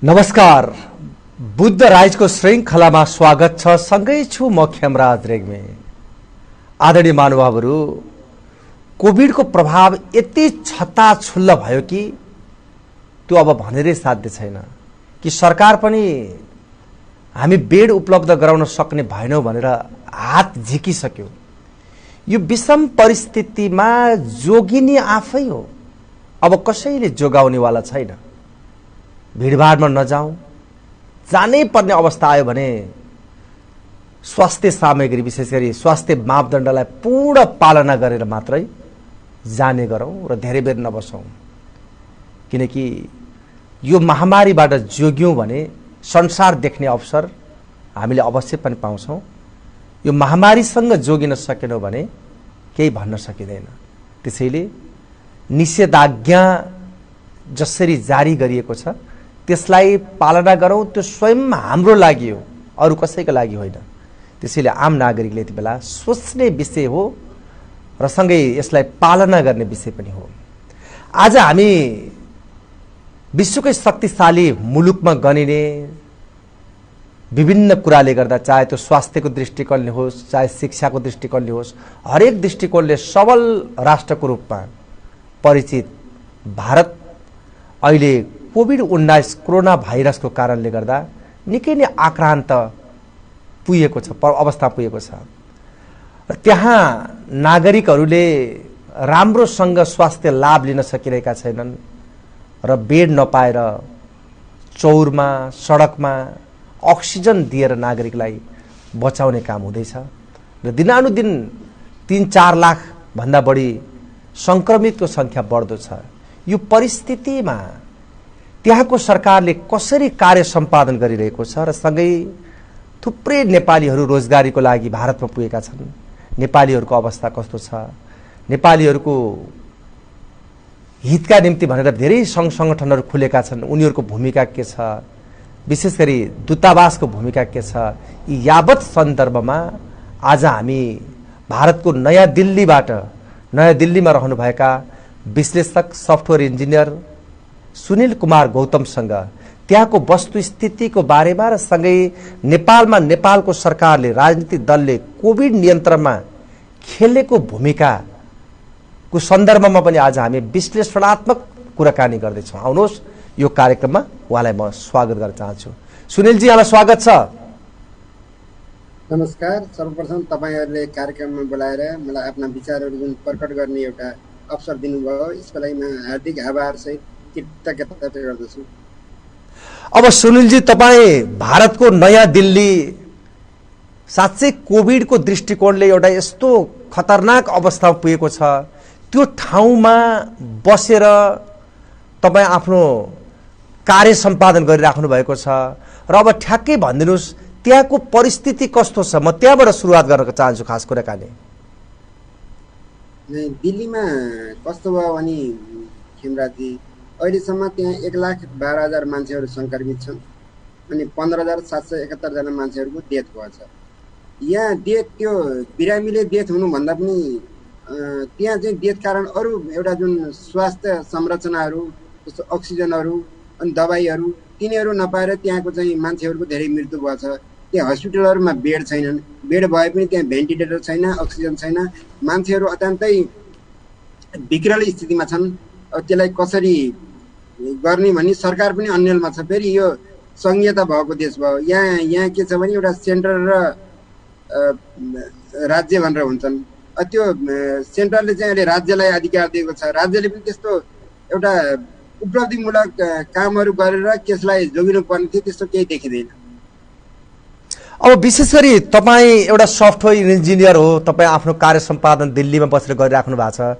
नमस्कार, बुद्ध राइजको श्रृङ्खलामा स्वागत छ। सँगै छु म खेमराज रेग्मी। आदरणीय महानुभावहरू, कोभिडको प्रभाव यति छत्ताछुल्ल भयो कि त्यो अब भनेरै साध्य छैन कि सरकार पनि हामी बेड उपलब्ध गराउन सक्ने भएनौँ भनेर हात झिकिसक्यो। यो विषम परिस्थितिमा जोगिनी आफै हो, अब कसैले जोगाउनेवाला छैन। भिडभाडमा नजाउँ, जानै पर्ने अवस्था आयो भने स्वास्थ्य सामग्री विशेष गरी स्वास्थ्य मापदण्डलाई पूर्ण पालना गरेर मात्रै जाने गरौँ र धेरै बेर नबसौँ। किनकि यो महामारीबाट जोग्यौँ भने संसार देख्ने अवसर हामीले अवश्य पनि पाउँछौँ। यो महामारीसँग जोगिन सकेनौँ भने केही भन्न सकिँदैन। त्यसैले निषेधाज्ञा जसरी जारी गरिएको छ त्यसलाई पालना गरौँ। त्यो स्वयं हाम्रो लागि हो, अरू कसैको लागि होइन। त्यसैले आम नागरिकले यति बेला सोच्ने विषय हो र सँगै यसलाई पालना गर्ने विषय पनि हो। आज हामी विश्वकै शक्तिशाली मुलुकमा गनिने विभिन्न कुराले गर्दा, चाहे त्यो स्वास्थ्यको दृष्टिकोणले होस्, चाहे शिक्षाको दृष्टिकोणले होस्, हरेक दृष्टिकोणले सबल राष्ट्रको रूपमा परिचित भारत अहिले कोभिड-19 कोरोना भाइरसको कारणले गर्दा निकै नै आक्रान्त पुगेको छ, अवस्था पुगेको छ। र त्यहाँ नागरिकहरूले राम्रोसँग स्वास्थ्य लाभ लिन सकिरहेका छैनन् र बेड नपाएर चौरमा सडकमा अक्सिजन दिएर नागरिकलाई बचाउने काम हुँदैछ र दिनानुदिन 3-4 लाख भन्दा बढी संक्रमितको संख्या बढ्दो छ। यो परिस्थितिमा त्यहाँको सरकारले कसरी कार्य सम्पादन गरिरहेको छ र सँगै थुप्रै नेपालीहरू रोजगारीको लागि भारतमा पुगेका छन्। नेपालीहरूको अवस्था कस्तो छ, नेपालीहरूको हितका निम्ति भनेर धेरै सङ्घ सङ्गठनहरू खुलेका छन्, उनीहरूको भूमिका के छ, विशेष गरी दूतावासको भूमिका के छ, यी यावत सन्दर्भमा आज हामी भारतको नयाँ दिल्लीमा रहनुभएका विश्लेषक सफ्टवेयर इन्जिनियर सुनिल कुमार गौतमसँग त्यहाँको वस्तुस्थितिको बारेमा र सँगै नेपालमा नेपालको सरकारले, राजनीतिक दलले कोभिड नियन्त्रणमा खेलेको भूमिकाको सन्दर्भमा पनि आज हामी विश्लेषणात्मक कुराकानी गर्दैछौँ। आउनुहोस्, यो कार्यक्रममा उहाँलाई म स्वागत गर्न चाहन्छु। सुनिलजी, यहाँलाई स्वागत छ। नमस्कार। सर्वप्रथम तपाईहरुले कार्यक्रममा बोलाएर मलाई आफ्ना विचारहरू जुन प्रकट गर्ने एउटा अवसर दिनुभयो, यसको लागि म हार्दिक आभार सहित कृतज्ञता व्यक्त गर्दछु। अब सुनिलजी, तपाईँ भारतको नयाँ दिल्ली साँच्चै कोभिडको दृष्टिकोणले एउटा यस्तो खतरनाक अवस्थामा पुगेको छ, त्यो ठाउँमा बसेर तपाईँ आफ्नो कार्य सम्पादन गरिराख्नु भएको छ र अब ठ्याक्कै भनिदिनुहोस् त्यहाँको परिस्थिति कस्तो छ? म त्यहाँबाट सुरुवात गर्न चाहन्छु खास कुराकानी। दिल्लीमा कस्तो भयो भने खेमराजी, अहिलेसम्म त्यहाँ 1,12,000 मान्छेहरू संक्रमित छन् अनि 15,771 जना मान्छेहरूको डेथ भएको छ। यहाँ डेथ, त्यो बिरामीले डेथ हुनुभन्दा पनि त्यहाँ चाहिँ डेथ कारण अरू एउटा जुन स्वास्थ्य संरचनाहरू जस्तो अक्सिजनहरू अनि दबाईहरू तिनीहरू नपाएर त्यहाँको चाहिँ मान्छेहरूको धेरै मृत्यु भएको छ। त्यहाँ हस्पिटलहरूमा बेड छैनन्, बेड भए पनि त्यहाँ भेन्टिलेटर छैन, अक्सिजन छैन, मान्छेहरू अत्यन्तै विकराल स्थितिमा छन्। त्यसलाई कसरी गर्ने भन्ने सरकार पनि अन्यलमा छ। फेरि यो संघीयता भएको देश भयो, यहाँ के छ भने एउटा सेन्टर र राज्य भनेर हुन्छन्। त्यो सेन्टरले चाहिँ अहिले राज्यलाई अधिकार दिएको छ, राज्यले पनि त्यस्तो एउटा उपलब्धिमूलक कामहरू गरेर त्यसलाई जोगिनु पर्ने थियो, त्यस्तो केही देखिँदैन। अब विशेष गरी तपाईँ एउटा सफ्टवेयर इन्जिनियर हो, तपाईँ आफ्नो कार्य सम्पादन दिल्लीमा बसेर गरिराख्नु भएको छ,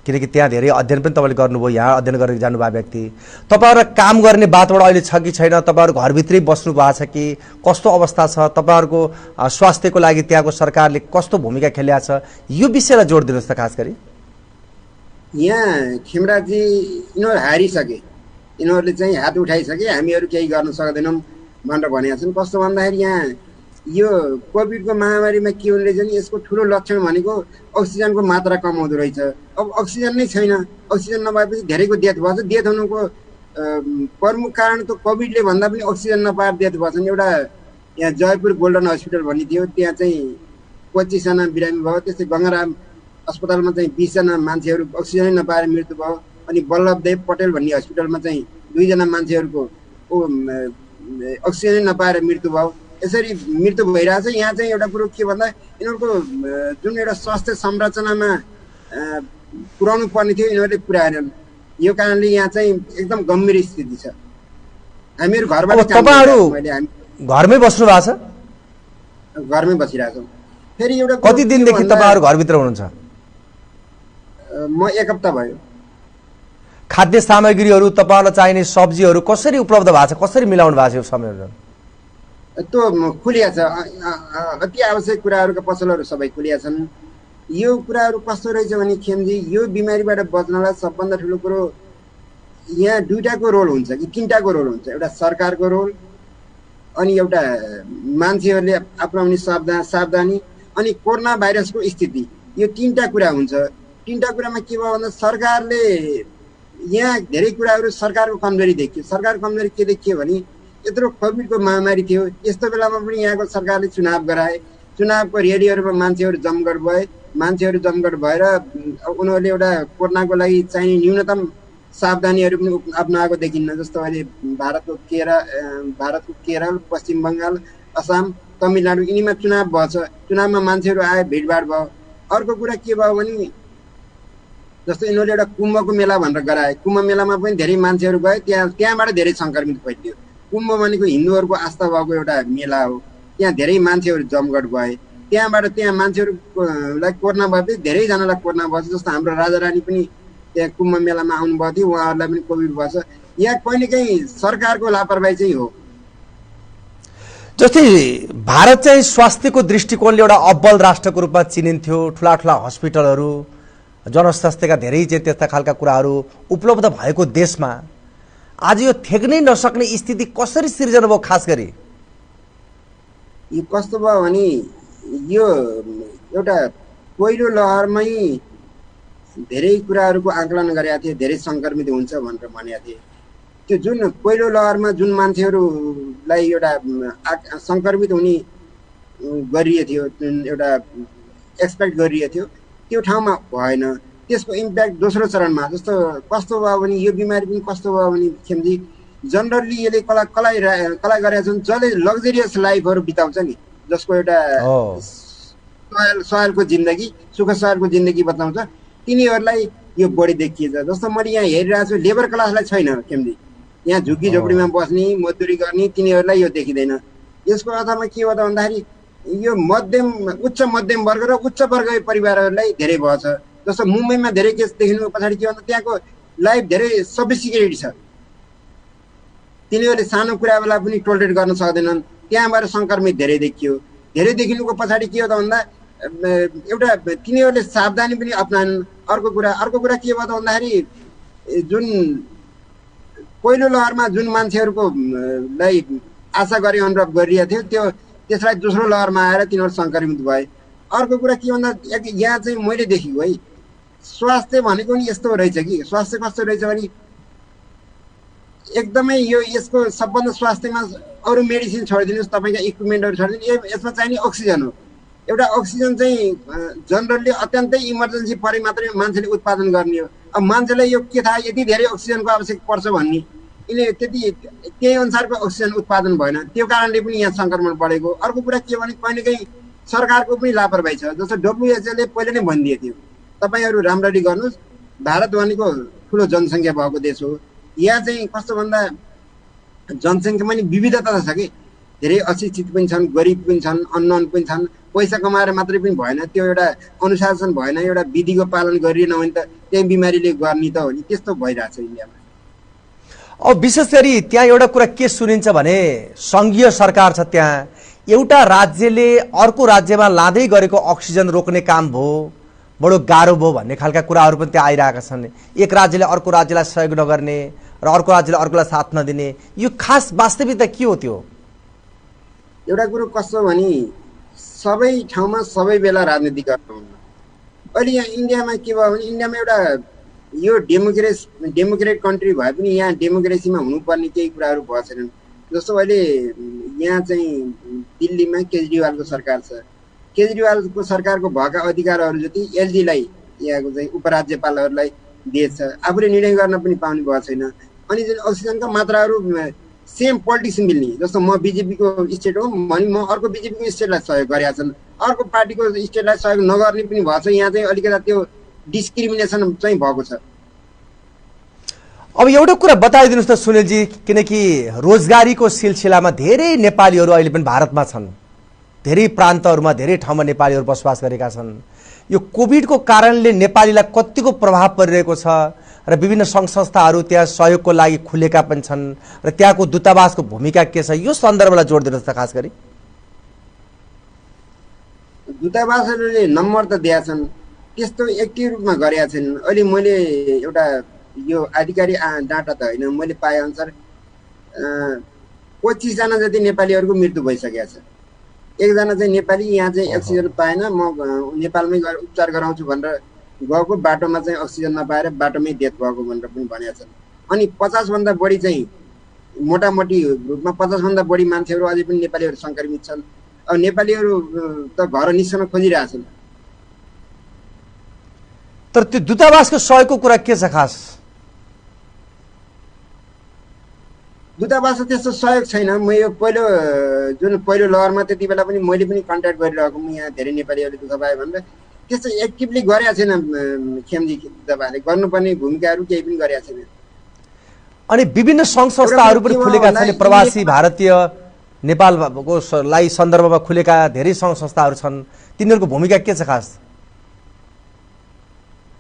किनकि त्यहाँ धेरै अध्ययन पनि तपाईँले गर्नुभयो, यहाँ अध्ययन गरेर जानुभएको व्यक्ति। तपाईँहरू काम गर्ने वातावरण अहिले छ कि छैन? तपाईँहरू घरभित्रै बस्नु भएको छ कि कस्तो अवस्था छ? तपाईँहरूको स्वास्थ्यको लागि त्यहाँको सरकारले कस्तो भूमिका खेलेको छ? यो विषयलाई जोड दिनुहोस् त। खास गरी यहाँ खेमराजी, यिनीहरू हारिसके, यिनीहरूले चाहिँ हात उठाइसके, हामीहरू केही गर्न सक्दैनौँ भनेर भनेका छन्। कस्तो भन्दाखेरि यहाँ यो कोभिडको महामारीमा के हुने रहेछ नि, यसको ठुलो लक्षण भनेको अक्सिजनको मात्रा कम हुँदो रहेछ। अब अक्सिजन नै छैन, अक्सिजन नभएपछि धेरैको डेथ भएछ। डेथ हुनुको प्रमुख कारण त कोभिडले भन्दा पनि अक्सिजन नपाएर डेथ भएछन्। एउटा यहाँ जयपुर गोल्डन हस्पिटल भन्ने थियो, त्यहाँ चाहिँ 25 जना बिरामी भयो। त्यस्तै गङ्गाराम अस्पतालमा चाहिँ 20 जना मान्छेहरू अक्सिजनै नपाएर मृत्यु भयो। अनि बल्लभदेव पटेल भन्ने हस्पिटलमा चाहिँ 2 जना मान्छेहरूको अक्सिजनै नपाएर मृत्यु भयो। यसरी मृत्यु भइरहेछ। यहाँ चाहिँ एउटा कुरो के भन्दा यिनीहरूको जुन एउटा स्वास्थ्य संरचनामा पुर्याउनु पर्ने थियो यिनीहरूले पुर्याएनन्। यो कारणले यहाँ चाहिँ एकदम गम्भीर स्थिति छ। हामीहरू घरबाट तपाईहरु घरमै बस्नु भएको छ? घरमै बसिरहेछौँ। फेरि एउटा कति दिनदेखि तपाईहरु घरभित्र हुनुहुन्छ? म 1 हप्ता भयो। खाद्य सामग्रीहरू तपाईहरुलाई चाहिने सब्जीहरू कसरी उपलब्ध भएको छ? कसरी मिलाउनु भएको छ यो समयमा? त्यो खुलिया छ। अति आवश्यक कुराहरूका पसलहरू सबै खुलिया छन्। यो कुराहरू कस्तो रहेछ भने खेमजी, यो बिमारीबाट बच्नलाई सबभन्दा ठुलो कुरो यहाँ 2टाको रोल हुन्छ कि 3टाको रोल हुन्छ। एउटा सरकारको रोल, अनि एउटा मान्छेहरूले अपनाउने सावधानी, अनि कोरोना भाइरसको स्थिति। यो 3टा कुरा हुन्छ। 3टा कुरामा के भयो भन्दा सरकारले यहाँ धेरै कुराहरू सरकारको कमजोरी देखियो। सरकारको कमजोरी के देखियो भने यत्रो कोभिडको महामारी थियो, यस्तो बेलामा पनि यहाँको सरकारले चुनाव गराए। चुनावको रेलीहरूमा मान्छेहरू जमघट भए। मान्छेहरू जमघट भएर उनीहरूले एउटा कोरोनाको लागि चाहिने न्यूनतम सावधानीहरू पनि अपनाएको देखिन्न। जस्तो अहिले भारतको केरल, पश्चिम बङ्गाल, असम, तमिलनाडु यिनीमा चुनाव भएछ। चुनावमा मान्छेहरू आए, भिडभाड भयो। अर्को कुरा के भयो भने जस्तो यिनीहरूले एउटा कुम्भको मेला भनेर गराए। कुम्भ मेलामा पनि धेरै मान्छेहरू गए, त्यहाँबाट धेरै सङ्क्रमित फैलियो। कुम्भ भनेको हिन्दूहरूको आस्था भएको एउटा मेला हो। त्यहाँ धेरै मान्छेहरू जमघट भए। त्यहाँ मान्छेहरूलाई कोरोना भएपछि धेरैजनालाई कोरोना भएछ। जस्तो हाम्रो राजा रानी पनि त्यहाँ कुम्भ मेलामा आउनुभएको थियो, उहाँहरूलाई पनि कोभिड भएछ। यहाँ कहिलेकाहीँ सरकारको लापरवाही चाहिँ हो। जस्तै भारत चाहिँ स्वास्थ्यको दृष्टिकोणले एउटा अब्बल राष्ट्रको रूपमा चिनिन्थ्यो। ठुला ठुला हस्पिटलहरू, जनस्वास्थ्यका धेरै चाहिँ त्यस्ता खालका कुराहरू उपलब्ध भएको देशमा आज यो थेक्नै नसक्ने स्थिति कसरी सिर्जना भयो? खास गरी यो कस्तो भयो भने यो एउटा पहिलो लहरमै धेरै कुराहरूको आकलन गरेका थिए, धेरै सङ्क्रमित हुन्छ भनेर भनेका थिए। त्यो जुन पहिलो लहरमा जुन मान्छेहरूलाई एउटा सङ्क्रमित हुने गरिएको थियो, जुन एउटा एक्सपेक्ट गरिएको थियो, त्यो ठाउँमा भएन। त्यसको इम्प्याक्ट दोस्रो चरणमा जस्तो कस्तो भयो भने यो बिमारी पनि कस्तो भयो भने खेमजी जनरली यसले कला गरेका छन् जसले लग्जरियस लाइफहरू बिताउँछ नि, जसको एउटा सवालको जिन्दगी, सुख सवालको जिन्दगी बताउँछ, तिनीहरूलाई यो बढी देखिएछ। जस्तो मैले यहाँ हेरिरहेको छु, लेबर क्लासलाई छैन खेमजी। यहाँ झुग्गी झोपडीमा बस्ने, मजदुरी गर्ने तिनीहरूलाई यो देखिँदैन। यसको अर्थमा के हो त भन्दाखेरि यो उच्च मध्यम वर्ग र उच्च वर्ग परिवारहरूलाई धेरै भएछ। जस्तो मुम्बईमा धेरै केस देखिनु पछाडि के भन्दा त्यहाँको लाइफ धेरै सोफिस्टिकेटेड छ। तिनीहरूले सानो कुरालाई पनि टोलरेट गर्न सक्दैनन्। त्यहाँबाट सङ्क्रमित धेरै देखियो। धेरै देखिनुको पछाडि के हो त भन्दा एउटा तिनीहरूले सावधानी पनि अपनाएनन्। अर्को कुरा के भयो त भन्दाखेरि जुन पहिलो लहरमा जुन मान्छेहरूको लाई आशा गरे अनुरूप गरिरहेको थियो त्यसलाई दोस्रो लहरमा आएर तिनीहरू सङ्क्रमित भए। अर्को कुरा के भन्दा यहाँ चाहिँ मैले देखेको है, स्वास्थ्य भनेको नि यस्तो रहेछ कि स्वास्थ्य कस्तो रहेछ भने एकदमै यसको सबभन्दा स्वास्थ्यमा अरू मेडिसिन छोडिदिनुहोस्, तपाईँका इक्विपमेन्टहरू छोडिदिनु, यसमा चाहिने अक्सिजन हो। एउटा अक्सिजन चाहिँ जनरली अत्यन्तै इमर्जेन्सी परे मात्रै मान्छेले उत्पादन गर्ने हो। अब मान्छेलाई यो के थाहा यति धेरै अक्सिजनको आवश्यक पर्छ भन्ने, यिनले त्यही अनुसारको अक्सिजन उत्पादन भएन। त्यो कारणले पनि यहाँ सङ्क्रमण बढेको। अर्को कुरा के भने कहिलेकाहीँ सरकारको पनि लापरवाही छ। जस्तो WHO ले पहिले नै भनिदिएको थियो, तपाईँहरू राम्ररी गर्नुहोस्, भारत भनेको ठुलो जनसङ्ख्या भएको देश हो। यहाँ चाहिँ कस्तो भन्दा जनसङ्ख्यामा नि विविधता छ कि धेरै अशिक्षित पनि छन्, गरिब पनि छन्, अननोन पनि छन्। पैसा कमाएर मात्रै पनि भएन, त्यो एउटा अनुशासन भएन, एउटा विधिको पालन गरिएन भने त त्यही बिमारीले गर्ने त हो नि। त्यस्तो भइरहेछ इन्डियामा। अब विशेष गरी त्यहाँ एउटा कुरा के सुनिन्छ भने सङ्घीय सरकार छ, त्यहाँ एउटा राज्यले अर्को राज्यमा लाँदै गरेको अक्सिजन रोक्ने काम भयो, बडो गाह्रो भयो भन्ने खालका कुराहरू पनि त्यहाँ आइरहेका छन्। एक राज्यले अर्को राज्यलाई सहयोग नगर्ने र अर्को राज्यले अर्कोलाई साथ नदिने, यो खास वास्तविकता के हो? त्यो एउटा कुरो कस्तो भने सबै ठाउँमा सबै बेला राजनीति गर्नुहुन्न। अहिले यहाँ इन्डियामा के भयो भने इन्डियामा एउटा यो डेमोक्रेट कन्ट्री भए पनि यहाँ डेमोक्रेसीमा हुनुपर्ने केही कुराहरू भएको छैनन्। जस्तो अहिले यहाँ चाहिँ दिल्लीमा केजरीवालको सरकार छ। केजरीवालको सरकारको भएका अधिकारहरू जति एलजीलाई यहाँको चाहिँ उपराज्यपालहरूलाई दिएछ, आफूले निर्णय गर्न पनि पाउने भएको छैन। अनि जुन अक्सिजनका मात्राहरू सेम पोलिटिक्स मिल्ने, जस्तो म बिजेपीको स्टेट हो भने म अर्को बिजेपीको स्टेटलाई सहयोग गरेका छन्, अर्को पार्टीको स्टेटलाई सहयोग नगर्ने पनि भएको छ। यहाँ चाहिँ अलिकति त्यो डिस्क्रिमिनेसन चाहिँ भएको छ। अब एउटा कुरा बताइदिनुहोस् त सुनिलजी, किनकि रोजगारीको सिलसिलामा धेरै नेपालीहरू अहिले पनि भारतमा छन्, धेरै प्रान्तहरूमा धेरै ठाउँमा नेपालीहरू बसोबास गरेका छन्। यो कोभिडको कारणले नेपालीलाई कतिको प्रभाव परिरहेको छ र विभिन्न सङ्घ संस्थाहरू त्यहाँ सहयोगको लागि खुलेका पनि छन् र त्यहाँको दूतावासको भूमिका के छ, यो सन्दर्भलाई जोड दिनुहोस् त। खास गरी दूतावासहरूले नम्बर त दिएका छन्, त्यस्तो एक्टिभ रूपमा गरेका छैनन्। अहिले मैले एउटा यो आधिकारिक डाटा त होइन, मैले पाए अनुसार 25 जना जति नेपालीहरूको मृत्यु भइसकेको छ। एकजना चाहिँ नेपाली यहाँ चाहिँ अक्सिजन पाएन, म नेपालमै गएर उपचार गराउँछु भनेर गएको, बाटोमा चाहिँ अक्सिजन नपाएर बाटोमै डेथ भएको भनेर पनि भनेका छन्। अनि 50 भन्दा बढी चाहिँ मोटामोटी रूपमा 50 भन्दा बढी मान्छेहरू अझै पनि नेपालीहरू सङ्क्रमित छन्। अब नेपालीहरू त घर निस्कन खोजिरहेछन्। तर त्यो दूतावासको सहयोगको कुरा के छ खास? दूतावास त्यस्तो सहयोग छैन। म यो पहिलो लहरमा त्यति बेला पनि मैले पनि कन्ट्याक्ट गरिरहेको, म यहाँ धेरै नेपालीहरूले दुःख पाए भनेर त्यस्तो एक्टिभली गरेका छैन खेमजी दूतावासले, गर्नुपर्ने भूमिकाहरू केही पनि गरेका छैन। अनि विभिन्न सङ्घ संस्थाहरू पनि खुलेका छन्, प्रवासी भारतीय नेपालको लाई सन्दर्भमा खुलेका धेरै सङ्घ संस्थाहरू छन्, तिनीहरूको भूमिका के छ खास?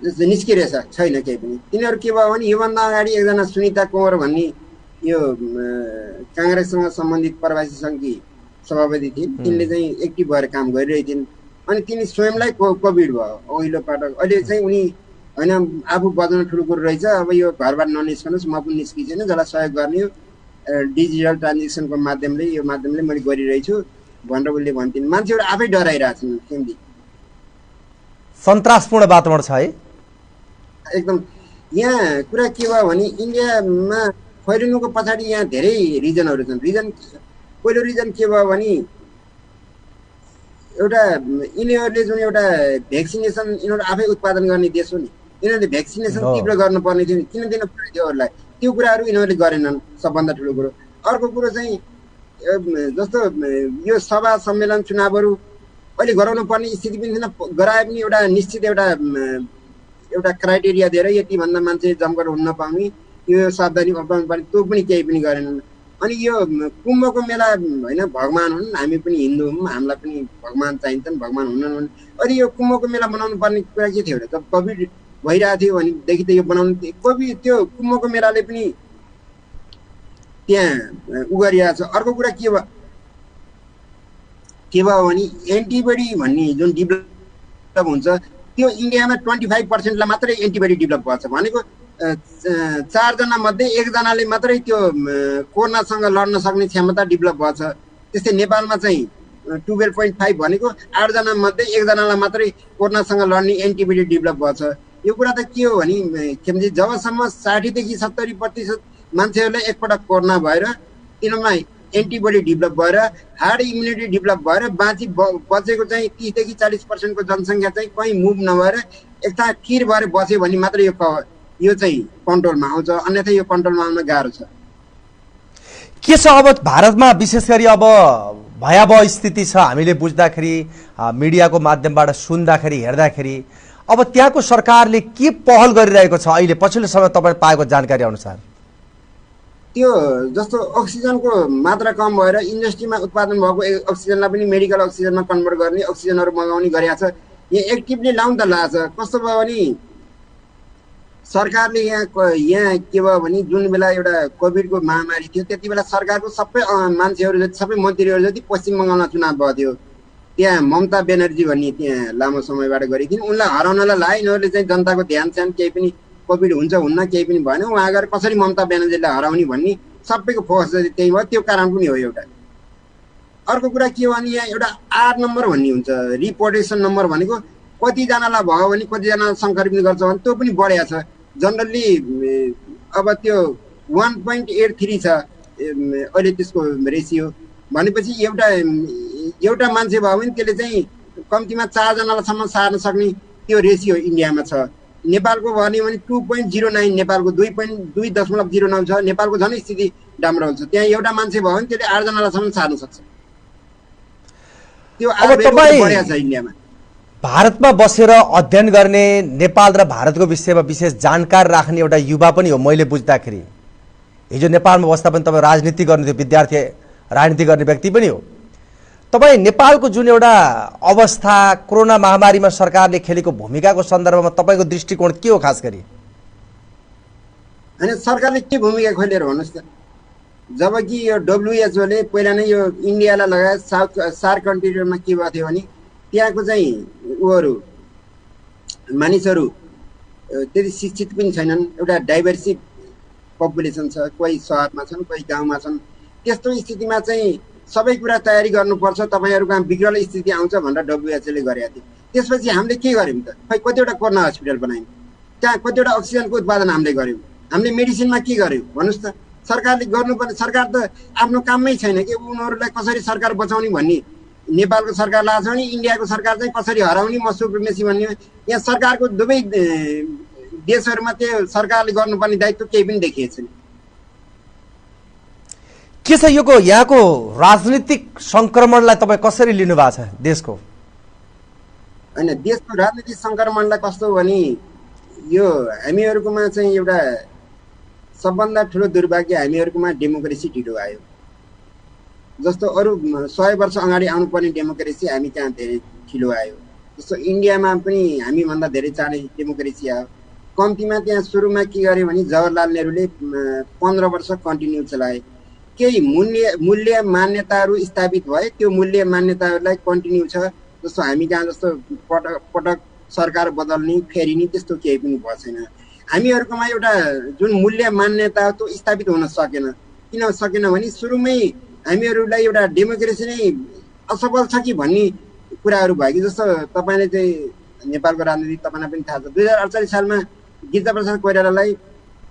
निस्किरहेछ छैन केही पनि। तिनीहरू के भयो भने योभन्दा अगाडि एकजना सुनिता कुँवर भन्ने यो काङ्ग्रेससँग सम्बन्धित प्रवासी सङ्घकी सभापति थिइन्, तिनले चाहिँ एक्टिभ भएर काम गरिरहेकी थिइन्। अनि तिनी स्वयंलाई कोभिड भयो पहिलो पटक। अहिले चाहिँ उनी होइन आफू बजाउन ठुलो कुरो रहेछ, अब यो घरबाट ननिस्कनुहोस्, म पनि निस्किँदैन, जसलाई सहयोग गर्ने हो डिजिटल ट्रान्जेक्सनको माध्यमले यो माध्यमले मैले गरिरहेछु भनेर उसले भन्थिन्। मान्छेहरू आफै डराइरहेछन् केन्द्री। सन्तासपूर्ण वातावरण छ है एकदम। यहाँ कुरा के भयो भने इन्डियामा फैलिनुको पछाडि यहाँ धेरै रिजनहरू छन्। पहिलो रिजन के भयो भने एउटा यिनीहरूले जुन एउटा भ्याक्सिनेसन यिनीहरू आफै उत्पादन गर्ने देश हो नि, यिनीहरूले भ्याक्सिनेसन तीव्र गर्नुपर्ने थियो, किन दिनु पर्ने थियो अरूलाई, त्यो कुराहरू यिनीहरूले गरेनन्, सबभन्दा ठुलो कुरो। अर्को कुरो चाहिँ जस्तो यो सभा सम्मेलन चुनावहरू अहिले गराउनु पर्ने स्थिति पनि थिएन, गराए पनि एउटा निश्चित एउटा क्राइटेरिया दिएर यतिभन्दा मान्छे जमघट हुन नपाउने, यो सावधानी अप्नाउनु पर्ने, त्यो पनि केही पनि गरेनन्। अनि यो कुम्भको मेला होइन, भगवान हुन्, हामी पनि हिन्दू हौँ, हामीलाई पनि भगवान चाहिन्छन्, भगवान हुनन् भने अनि यो कुम्भको मेला बनाउनु पर्ने कुरा के थियो र? जब कोभिड भइरहेको थियो भनेदेखि त यो बनाउनु कोभिड त्यो कुम्भको मेलाले पनि त्यहाँ उ गरिरहेको छ। अर्को कुरा के भयो भने एन्टिबडी भन्ने जुन डेभलप हुन्छ त्यो इन्डियामा 25% मात्रै एन्टिबडी डेभलप भएको छ, भनेको 4 जना मध्ये 1 जनाले मात्रै त्यो कोरोनासँग लड्न सक्ने क्षमता डेभलप भएको छ। त्यस्तै नेपालमा चाहिँ 12.5 भनेको 8 जना मध्ये 1 जनालाई मात्रै कोरोनासँग लड्ने एन्टिबडी डेभलप भएको छ। यो कुरा त के हो भने खेमजी, जबसम्म 60 देखि 70% मान्छेहरूलाई एकपटक कोरोना भएर तिनीहरूमा एन्टिबडी डेभलप भएर हार्ड इम्युनिटी डेभलप भएर बचेको चाहिँ 30 देखि 40% को जनसङ्ख्या चाहिँ कहीँ मुभ नभएर एकता किर भएर बस्यो भने मात्रै यो चाहिँ कन्ट्रोलमा आउँछ, अन्यथा यो कन्ट्रोलमा आउन गाह्रो छ। के छ अब भारतमा विशेष गरी अब भयावह स्थिति छ, हामीले बुझ्दाखेरि मिडियाको माध्यमबाट सुन्दाखेरि हेर्दाखेरि अब त्यहाँको सरकारले के पहल गरिरहेको छ अहिले पछिल्लो समय तपाईँ पाएको जानकारी अनुसार? त्यो जस्तो अक्सिजनको मात्रा कम भएर इन्डस्ट्रीमा उत्पादन भएको अक्सिजनलाई पनि मेडिकल अक्सिजनमा कन्भर्ट गर्ने, अक्सिजनहरू मगाउने गरेको छ। यहाँ एक्टिभली लाउन त लाग्छ। कस्तो भयो भने सरकारले यहाँ के भयो भने जुन बेला एउटा कोभिडको महामारी थियो त्यति बेला सरकारको सबै मान्छेहरू जति सबै मन्त्रीहरू जति पश्चिम बङ्गालमा चुनाव भएको थियो, त्यहाँ ममता ब्यानर्जी भन्ने त्यहाँ लामो समयबाट गरेकी थिइन्, उनलाई हराउनलाई लाए। यिनीहरूले चाहिँ जनताको ध्यान स्यान केही पनि कोभिड हुन्छ हुन्न केही पनि भएन, उहाँ गएर कसरी ममता ब्यानर्जीलाई हराउने भन्ने सबैको फोकस त्यही भयो। त्यो कारण पनि हो एउटा। अर्को कुरा के हो भने यहाँ एउटा आर नम्बर भन्ने हुन्छ, रिपोर्टेसन नम्बर भनेको कतिजनालाई भयो भने कतिजनालाई सङ्क्रमित गर्छ भने त्यो पनि बढेको छ। जनरली अब त्यो 1.83 छ अहिले त्यसको रेसियो। भनेपछि एउटा मान्छे भयो भने त्यसले चाहिँ कम्तीमा 4 जनालासम्म सार्न सक्ने त्यो रेसियो इन्डियामा छ। नेपालको भन्यो भने 2.09, नेपालको 2.09 छ। नेपालको झन् स्थिति राम्रो हुन्छ। त्यहाँ एउटा मान्छे भयो भने त्यसले 8 जनालासम्म सार्न सक्छ। त्यो बढ्या छ इन्डियामा। भारतमा बसेर अध्ययन गर्ने, नेपाल र भारतको विषयमा विशेष जानकार राख्ने एउटा युवा पनि हो मैले बुझ्दाखेरि। हिजो नेपालमा बस्दा पनि तपाईँ राजनीति गर्ने थियो, विद्यार्थी राजनीति गर्ने व्यक्ति पनि हो। तपाईँ नेपालको जुन एउटा अवस्था, कोरोना महामारीमा सरकारले खेलेको भूमिकाको सन्दर्भमा तपाईँको दृष्टिकोण के हो खास गरी? होइन, सरकारले के भूमिका खोलेर भन्नुहोस् त। जबकि यो WHO ले पहिला नै यो इन्डियालाई लगायत सार्क कन्ट्रीहरूमा के भएको थियो भने त्यहाँको चाहिँ मानिसहरू त्यति शिक्षित पनि छैनन्। एउटा डाइभर्सिभ पपुलेसन छ, कोही सहरमा छन्, कोही गाउँमा छन्। त्यस्तो स्थितिमा चाहिँ सबै कुरा तयारी गर्नुपर्छ, तपाईँहरू कहाँ बिग्रल स्थिति आउँछ भनेर WHO ले गरेको थियो। त्यसपछि हामीले के गर्यौँ त? खै कतिवटा कोरोना हस्पिटल बनायौँ, त्यहाँ कतिवटा अक्सिजनको उत्पादन हामीले गऱ्यौँ। हामीले मेडिसिनमा के गर्यौँ भन्नुहोस् त? सरकारले गर्नुपर्ने, सरकार त आफ्नो काममै छैन कि उनीहरूलाई कसरी सरकार बचाउने भन्ने नेपालको सरकार लाग्छ भने इन्डियाको सरकार चाहिँ कसरी हराउने, म सुप्रिमेसी भन्ने। यहाँ सरकारको दुवै देशहरूमा त्यो सरकारले गर्नुपर्ने दायित्व केही पनि देखिएको छैन। के छ यहाँको राजनीतिक संक्रमणलाई तपाईँ कसरी लिनु भएको छ देशको? होइन, देशको राजनीतिक संक्रमणलाई कस्तो हो भने यो हामीहरूकोमा चाहिँ एउटा सबभन्दा ठुलो दुर्भाग्य, हामीहरूकोमा डेमोक्रेसी ढिलो आयो। जस्तो अरू 100 वर्ष अगाडि आउनुपर्ने डेमोक्रेसी हामी कहाँ धेरै ढिलो आयो। जस्तो इन्डियामा पनि हामीभन्दा धेरै चाँडै डेमोक्रेसी आयो। कम्तीमा त्यहाँ सुरुमा के गर्यो भने जवाहरलाल नेहरूले 15 वर्ष कन्टिन्यू चलाए। केही मूल्य मान्यताहरू स्थापित भए, त्यो मूल्य मान्यताहरूलाई कन्टिन्यू छ। जस्तो हामी कहाँ जस्तो पटक पटक सरकार बदल्ने फेरिने त्यस्तो केही पनि भएको छैन। हामीहरूकोमा एउटा जुन मूल्य मान्यता त्यो स्थापित हुन सकेन। किन सकेन भने सुरुमै हामीहरूलाई एउटा डेमोक्रेसी नै असफल छ कि भन्ने कुराहरू भयो कि। जस्तो तपाईँले चाहिँ नेपालको राजनीति तपाईँलाई पनि थाहा छ, 2048 सालमा गिरिजाप्रसाद कोइरालालाई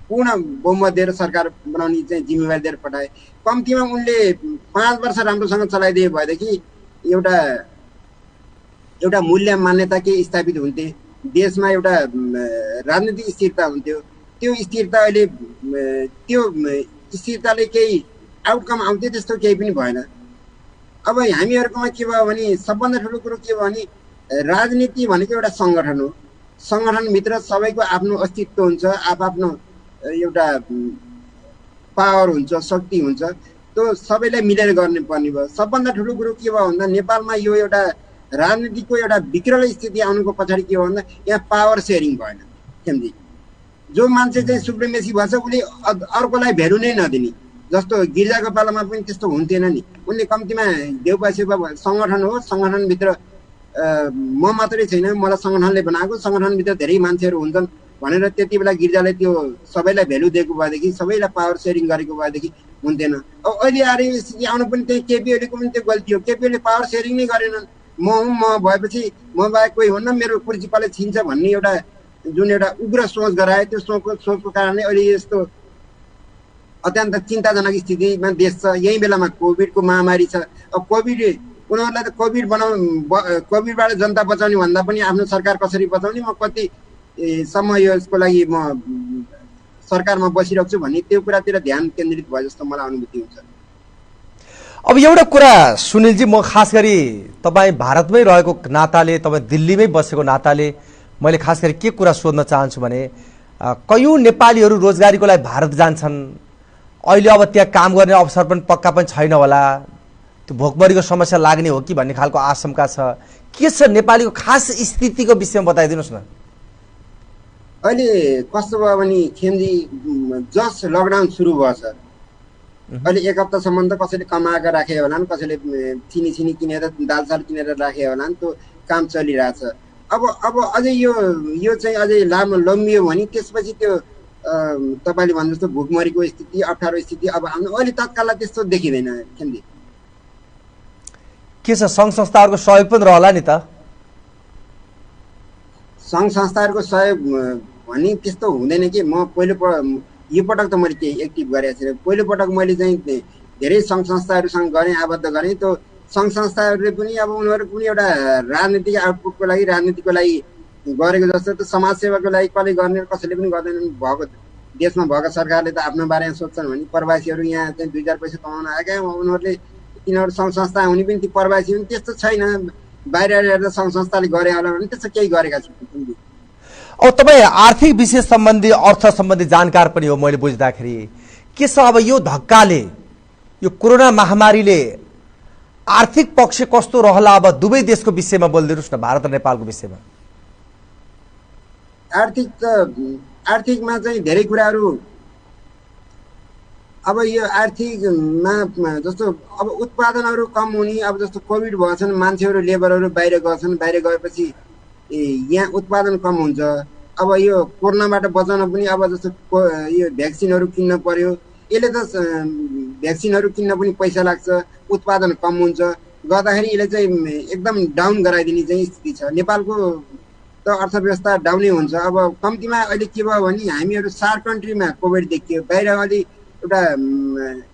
पूर्ण बहुमत दिएर सरकार बनाउने चाहिँ जिम्मेवारी दिएर पठाए। कम्तीमा उनले 5 वर्ष राम्रोसँग चलाइदिए भएदेखि एउटा मूल्य मान्यता के स्थापित हुन्थे, देशमा एउटा राजनीतिक स्थिरता हुन्थ्यो। त्यो स्थिरता अहिले त्यो स्थिरताले केही आउटकम आउँथ्यो, त्यस्तो केही पनि भएन। अब हामीहरूकोमा के भयो भने सबभन्दा ठुलो कुरो के भयो भने राजनीति भनेको एउटा सङ्गठन हो। सङ्गठनभित्र सबैको आफ्नो अस्तित्व हुन्छ, आफ्नो एउटा पावर हुन्छ, शक्ति हुन्छ। त्यो सबैलाई मिलेर गर्नुपर्ने भयो। सबभन्दा ठुलो कुरो के भयो भन्दा नेपालमा यो एउटा राजनीतिको एउटा विकराल स्थिति आउनुको पछाडि के हो भन्दा यहाँ पावर सेयरिङ भएन। खेम्जी जो मान्छे चाहिँ सुप्रिमेसी भन्छ उसले अर्कोलाई भ्यालु नै नदिने। जस्तो गिरिजाको पालामा पनि त्यस्तो हुन्थेन नि। उनले कम्तीमा देउपा सेउपा सङ्गठन हो, सङ्गठनभित्र म मात्रै छैन, मलाई सङ्गठनले बनाएको, सङ्गठनभित्र धेरै मान्छेहरू हुन्छन् भनेर त्यति बेला गिरिजाले त्यो सबैलाई भ्यालु दिएको भएदेखि, सबैलाई पावर सेयरिङ गरेको भएदेखि हुन्थेन। अब अहिले आएर यो स्थिति आउनु पनि त्यही केपी ओलीको पनि त्यो गल्ती हो। केपी ओलीले पावर सेयरिङ नै गरेनन्। म भएपछि म बाहेक कोही हुन्न, मेरो कुर्सीपाले छिन्छ भन्ने एउटा जुन एउटा उग्र सोच गरायो, त्यो सोचको कारणले अहिले यस्तो अत्यन्त चिन्ताजनक स्थितिमा देश छ। यही बेलामा कोभिडको महामारी छ। अब उनीहरूलाई त कोभिडबाट जनता बचाउने भन्दा पनि आफ्नो सरकार कसरी बचाउने, म कतिसम्म यसको लागि म सरकारमा बसिरहेको छु भन्ने त्यो कुरातिर ध्यान केन्द्रित भयो जस्तो मलाई अनुभूति हुन्छ। अब एउटा कुरा सुनिलजी, म खास गरी तपाईँ भारतमै रहेको नाताले, तपाईँ दिल्लीमै बसेको नाताले मैले खास गरी के कुरा सोध्न चाहन्छु भने कयौँ नेपालीहरू रोजगारीको लागि भारत जान्छन्। अहिले अब त्यहाँ काम गर्ने अवसर पनि पक्का पनि छैन होला, त्यो भोकमरीको समस्या लाग्ने हो कि भन्ने खालको आशंका छ। के छ नेपालीको खास स्थितिको विषयमा बताइदिनुहोस् न। अहिले कस्तो भयो भने खेमजी जस्ट लकडाउन सुरु भएछ। अहिले 1 हप्तासम्म त कसैले कमाएर राखे होलान्, कसैले चिनी किनेर दाल साल किनेर राखे होलान्, त्यो काम चलिरहेछ। अब अझै यो चाहिँ अझै लामो लम्बियो भने त्यसपछि त्यो तपाईँले भन्नु जस्तो भुकमरीको स्थिति, अप्ठ्यारो स्थिति अब अहिले तत्काललाई त्यस्तो देखिँदैन। खेमजी के छ, सङ्घ संस्थाहरूको सहयोग पनि रहला नि त? सङ्घ संस्थाहरूको सहयोग भन्ने त्यस्तो हुँदैन कि म यो पटक त मैले केही एक्टिभ गरेको छैन। पहिलोपटक मैले चाहिँ धेरै सङ्घ संस्थाहरूसँग गरेँ, आबद्ध गरेँ। त्यो सङ्घ संस्थाहरूले पनि अब उनीहरू कुनै एउटा राजनीतिक आउटपुटको लागि, राजनीतिको लागि गरेको जस्तो त्यो समाजसेवाको लागि कसले गर्ने, कसैले पनि गर्दैनन्। भएको देशमा भएको सरकारले त आफ्नो बारेमा सोध्छन् भने प्रवासीहरू यहाँ चाहिँ 2-4 पैसा कमाउन आएका उनीहरूले, तिनीहरू सङ्घ संस्था हुने पनि ती प्रवासी पनि त्यस्तो छैन। बाहिर हेर्दा सङ्घ संस्थाले गरे होला भने त्यस्तो केही गरेका छन्। अब तपाईँ आर्थिक विषय सम्बन्धी, अर्थ सम्बन्धी जानकार पनि हो मैले बुझ्दाखेरि। के छ अब यो धक्काले, यो कोरोना महामारीले आर्थिक पक्ष कस्तो रहला? अब दुवै देशको विषयमा बोलिदिनुहोस् न, भारत र नेपालको विषयमा। आर्थिकमा चाहिँ धेरै कुराहरू। अब यो आर्थिकमा जस्तो अब उत्पादनहरू कम हुने, अब जस्तो कोभिड भएछन्, मान्छेहरू लेबरहरू बाहिर गएछन्, बाहिर गएपछि यहाँ उत्पादन कम हुन्छ। अब यो कोरोनाबाट बचाउन पनि अब जस्तो यो भ्याक्सिनहरू किन्न पर्यो, यसले त भ्याक्सिनहरू किन्न पनि पैसा लाग्छ, उत्पादन कम हुन्छ, गर्दाखेरि यसले चाहिँ एकदम डाउन गराइदिने चाहिँ स्थिति छ। नेपालको त अर्थव्यवस्था डाउनै हुन्छ। अब कम्तीमा अहिले के भयो भने हामीहरू सार्क कन्ट्रीमा कोभिड देखियो, बाहिर अलि एउटा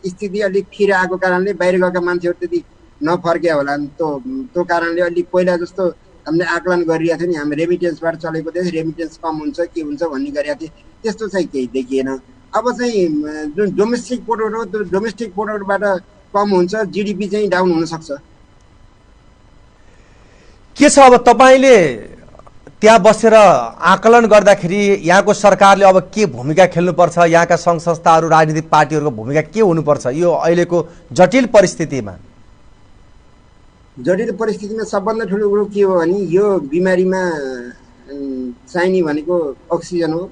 स्थिति अलिक फिर आएको कारणले बाहिर गएका मान्छेहरू त्यति नफर्के होला। त्यो कारणले अलिक पहिला जस्तो हामीले आकलन गरिरहेको थियो नि, हामी रेमिटेन्सबाट चलेको देश, रेमिटेन्स कम हुन्छ के हुन्छ भन्ने गरेका थिएँ, त्यस्तो चाहिँ केही देखिएन। अब चाहिँ जुन डोमेस्टिक प्रोडक्ट हो त्यो डोमेस्टिक प्रोडक्टबाट कम हुन्छ, जिडिपी चाहिँ डाउन हुनसक्छ। के छ अब तपाईँले त्यहाँ बसेर आकलन गर्दाखेरि यहाँको सरकारले अब के भूमिका खेल्नुपर्छ, यहाँका सङ्घ संस्थाहरू, राजनीतिक पार्टीहरूको भूमिका के हुनुपर्छ यो अहिलेको जटिल परिस्थितिमा? जटिल परिस्थितिमा सबभन्दा ठुलो कुरो के हो भने यो बिमारीमा चाहिने भनेको अक्सिजन हो।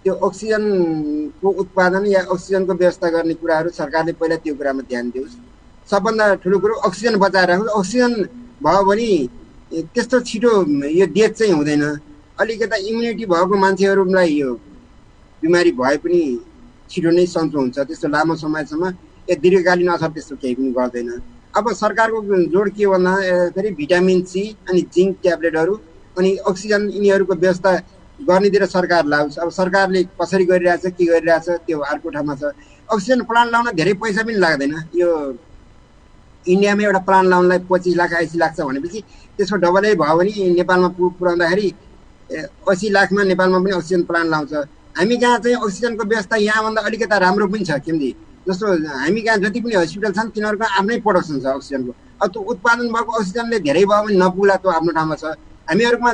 त्यो अक्सिजनको उत्पादन या अक्सिजनको व्यवस्था गर्ने कुराहरू सरकारले पहिला त्यो कुरामा ध्यान दियोस्। सबभन्दा ठुलो कुरो अक्सिजन बचाएर राख्नुहोस्। अक्सिजन भयो भने त्यस्तो छिटो यो डेथ चाहिँ हुँदैन। अलिकता इम्युनिटी भएको मान्छेहरूलाई यो बिमारी भए पनि छिटो नै सन्चो हुन्छ, त्यस्तो लामो समयसम्म या दीर्घकालीन असर त्यस्तो केही पनि गर्दैन। अब सरकारको जोड के भन्दाखेरि भिटामिन सी अनि जिङ्क ट्याब्लेटहरू अनि अक्सिजन यिनीहरूको व्यवस्था गर्नेतिर सरकार लाओस्। अब सरकारले कसरी गरिरहेछ, के गरिरहेछ त्यो अर्को ठाउँमा छ। अक्सिजन प्लान्ट लाउन धेरै पैसा पनि लाग्दैन। यो इन्डियामा एउटा प्लान्ट लाउनलाई 25 लाख 80 लाख छ भनेपछि त्यसको डबलै भयो भने नेपालमा पुर्याउँदाखेरि 80 लाखमा नेपालमा पनि अक्सिजन प्लान्ट लाउँछ। हामी कहाँ चाहिँ अक्सिजनको व्यवस्था यहाँभन्दा अलिकता राम्रो पनि छ किनकि जस्तो हामी कहाँ जति पनि हस्पिटल छन् तिनीहरूको आफ्नै प्रोडक्सन छ अक्सिजनको। अब त्यो उत्पादन भएको अक्सिजनले धेरै भयो भने नपुग्ला, त्यो आफ्नो ठाउँमा छ। हामीहरूमा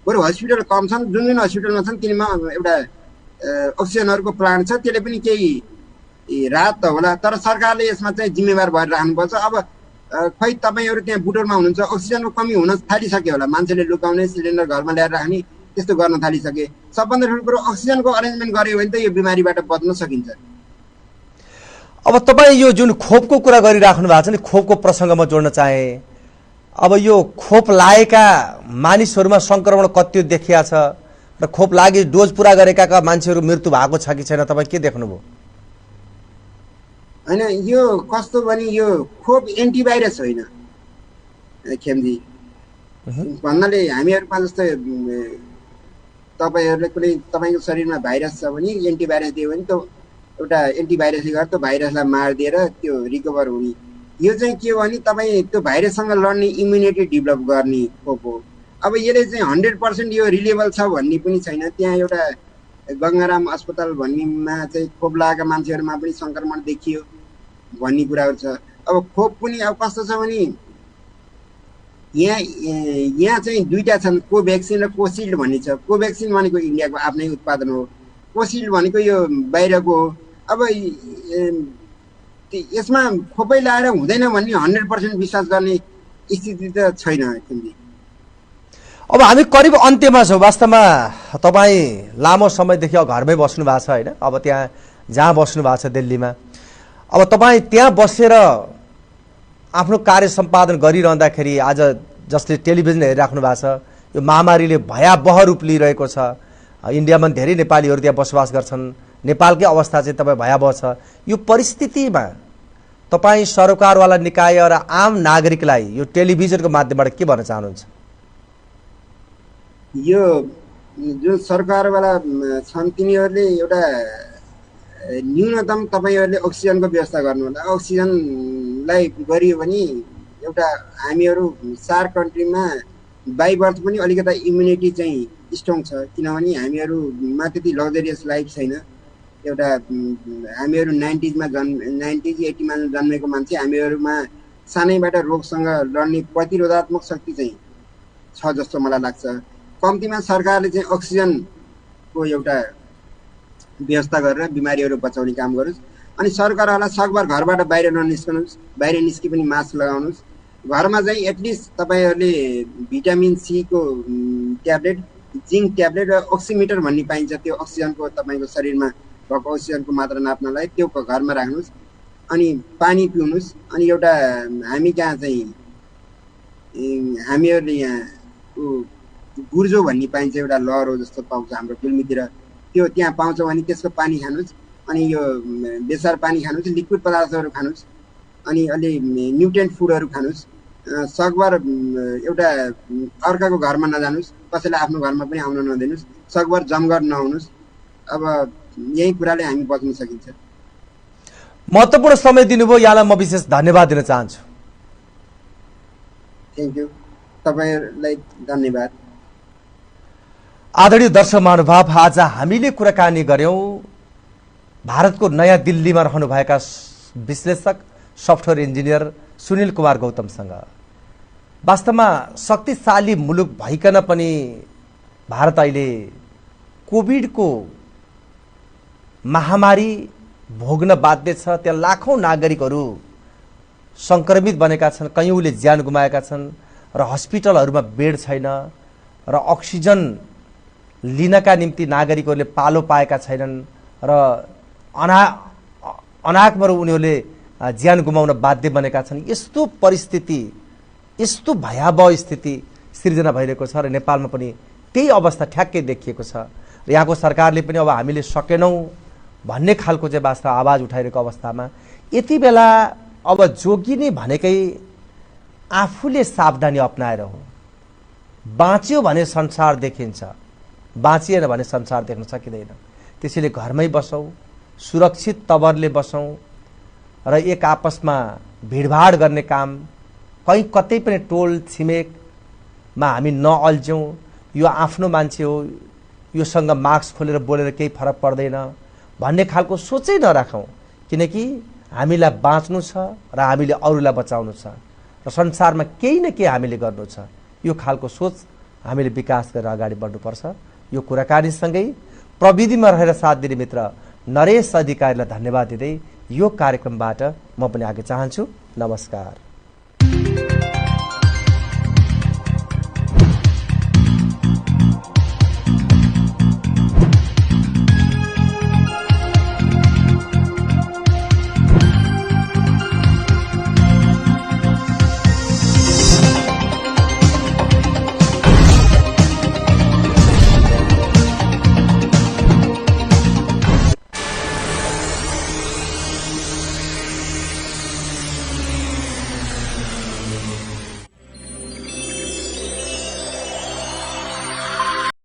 बरु हस्पिटल कम छन्, जुन जुन हस्पिटलमा छन् तिनीमा एउटा अक्सिजनहरूको प्लान्ट छ, त्यसले पनि केही राहत त होला। तर सरकारले यसमा चाहिँ जिम्मेवार भएर राख्नुपर्छ। अब खै तपाईँहरू त्यहाँ बुटोलमा हुनुहुन्छ, अक्सिजनको कमी हुन थालिसक्यो होला, मान्छेले लुकाउने, सिलिन्डर घरमा ल्याएर राख्ने त्यस्तो गर्न थालिसके। सबभन्दा ठुलो कुरो अक्सिजनको अरेन्जमेन्ट गर्यो भने त यो बिमारीबाट बच्न सकिन्छ। अब तपाईँ यो जुन खोपको कुरा गरिराख्नु भएको छ नि, खोपको प्रसङ्ग म जोड्न चाहेँ। अब यो खोप लागेका मानिसहरूमा सङ्क्रमण कति देखिया छ र खोप लागि डोज पुरा गरेका मान्छेहरू मृत्यु भएको छ कि छैन, तपाईँ के देख्नुभयो? होइन, यो कस्तो भने यो खोप एन्टिभाइरस होइन खेमजी। भन्नाले हामीहरूमा जस्तै तपाईँहरूले कुनै तपाईँको शरीरमा भाइरस छ भने एन्टिभाइरस दियो भने त्यो एउटा एन्टिभाइरसले गर्दा त्यो भाइरसलाई मारिदिएर त्यो रिकभर हुने। यो चाहिँ के हो भने तपाईँ त्यो भाइरससँग लड्ने इम्युनिटी डेभलप गर्ने खोप हो। अब यसले चाहिँ 100% यो रिलेबल छ भन्ने पनि छैन। त्यहाँ एउटा गङ्गाराम अस्पताल भन्नेमा चाहिँ खोप लगाएका मान्छेहरूमा पनि सङ्क्रमण देखियो भन्ने कुराहरू छ। अब खोप पनि अब कस्तो छ भने यहाँ चाहिँ दुईटा छन्, कोभ्याक्सिन र कोसिल्ड भन्ने छ। कोभ्याक्सिन भनेको इन्डियाको आफ्नै उत्पादन हो, कोसिल्ड भनेको यो बाहिरको हो। अब यसमा खोपै लाएर हुँदैन भन्ने 100% विश्वास गर्ने स्थिति त छैन। अब हामी करिब अन्त्यमा छौँ। वास्तवमा तपाईँ लामो समयदेखि घरमै बस्नु भएको छ होइन? अब त्यहाँ जहाँ बस्नु भएको छ दिल्लीमा, अब तपाईँ त्यहाँ बसेर आफ्नो कार्य सम्पादन गरिरहँदाखेरि आज जसले टेलिभिजन हेरिराख्नु भएको छ, यो महामारीले भयावह रूप लिइरहेको छ। इन्डियामा धेरै नेपालीहरू त्यहाँ बसोबास गर्छन्, नेपालकै अवस्था चाहिँ तपाईँ भयावह छ। यो परिस्थितिमा तपाईँ सरकारवाला निकाय र आम नागरिकलाई यो टेलिभिजनको माध्यमबाट के भन्न चाहनुहुन्छ? यो जुन सरकारवाला छन् तिनीहरूले एउटा न्यूनतम तपाईँहरूले अक्सिजनको व्यवस्था गर्नु होला। अक्सिजनलाई गरियो भने एउटा हामीहरू सार कन्ट्रीमा बाई बर्थ पनि अलिकता इम्युनिटी चाहिँ स्ट्रङ छ, किनभने हामीहरूमा त्यति लग्जरियस लाइफ छैन। एउटा हामीहरू 90s 80मा जन्मेको मान्छे, हामीहरूमा सानैबाट रोगसँग लड्ने प्रतिरोधात्मक शक्ति चाहिँ छ जस्तो मलाई लाग्छ। कम्तीमा सरकारले चाहिँ अक्सिजनको एउटा व्यवस्था गरेर बिमारीहरू बचाउने काम गरोस्। अनि सरकारहरूलाई सकभर घरबाट बाहिर ननिस्कनुहोस्, बाहिर निस्के पनि मास्क लगाउनुहोस्। घरमा चाहिँ एटलिस्ट तपाईँहरूले भिटामिन सी को ट्याब्लेट, जिङ्क ट्याब्लेट र अक्सिमिटर भन्ने पाइन्छ, त्यो अक्सिजनको तपाईँको शरीरमा भएको अक्सिजनको मात्रा नाप्नलाई त्यो घरमा राख्नुहोस्। अनि पानी पिउनुहोस्। अनि एउटा हामी कहाँ चाहिँ हामीहरूले यहाँ गुर्जो भन्ने पाइन्छ, एउटा लहरो जस्तो पाउँछ हाम्रो गुल्मीतिर, त्यो त्यहाँ पाउँछ भने त्यसको पानी खानुहोस्। अनि यो बेसार पानी खानुहोस्, लिक्विड पदार्थहरू खानुहोस्। अनि अलि न्युट्रिएन्ट फुडहरू खानुहोस्। सकभर एउटा अर्काको घरमा नजानुहोस्, कसैलाई आफ्नो घरमा पनि आउन नदिनुहोस्, सकभर जमघट नहुनुहोस्। अब यही कुराले हामी बच्न सकिन्छ। महत्त्वपूर्ण समय दिनुभयो, यहाँलाई म विशेष धन्यवाद दिन चाहन्छु। थ्याङ्क यू, तपाईँलाई धन्यवाद। आदरणीय दर्शक महानुभाव, आज हामीले कुराकानी गर्यौं भारतको नयाँ दिल्लीमा रहनुभएका विश्लेषक सफ्टवेयर इन्जिनियर सुनिल कुमार गौतमसँग। वास्तवमा शक्तिशाली मुलुक भइकन पनि भारत अहिले कोभिडको महामारी भोग्न बाध्य छ। त्यहाँ लाखौं नागरिकहरू संक्रमित बनेका छन्, कयौंले ज्यान गुमाएका छन् र हस्पिटलहरूमा बेड छैन र अक्सिजन लिनका निम्ति नागरिकहरूले पालो पाएका छैनन् र अनाकमर उनीहरूले ज्यान गुमाउन बाध्य बनेका छन्। यस्तो परिस्थिति, यस्तो भयावह स्थिति सिर्जना भइरहेको छ र नेपालमा पनि त्यही अवस्था ठ्याक्कै देखिएको छ। र यहाँको सरकारले पनि अब हामीले सकेनौं भन्ने खालको चाहिँ वास्तव आवाज उठाइरहेको अवस्थामा यति बेला अब जोगिने भनेकै आफूले सावधानी अपनाएर हो। बाँच्यो भने संसार देखिन्छ, बाँचिएन भने संसार देख्न सकिँदैन। त्यसैले घरमै बसौं, सुरक्षित तवरले बसौं र एक आपसमा भिडभाड गर्ने काम, कहीँ कतै पनि टोल छिमेकमा हामी नअल्झौं। यो आफ्नो मान्छे हो, योसँग मास्क खोलेर बोलेर केही फरक पर्दैन भन्ने खालको सोचै नराखौं, किनकि हामीलाई बाँच्नु छ र हामीले अरूलाई बचाउनु छ र संसारमा केही न केही हामीले गर्नु छ। यो खालको सोच हामीले विकास गरेर अगाडि बढ्नुपर्छ। यो कुराकानीसँगै प्रविधिमा रहेर साथ दिने मित्र नरेश अधिकारीलाई धन्यवाद दिँदै यो कार्यक्रमबाट म पनि आगे चाहन्छु। नमस्कार।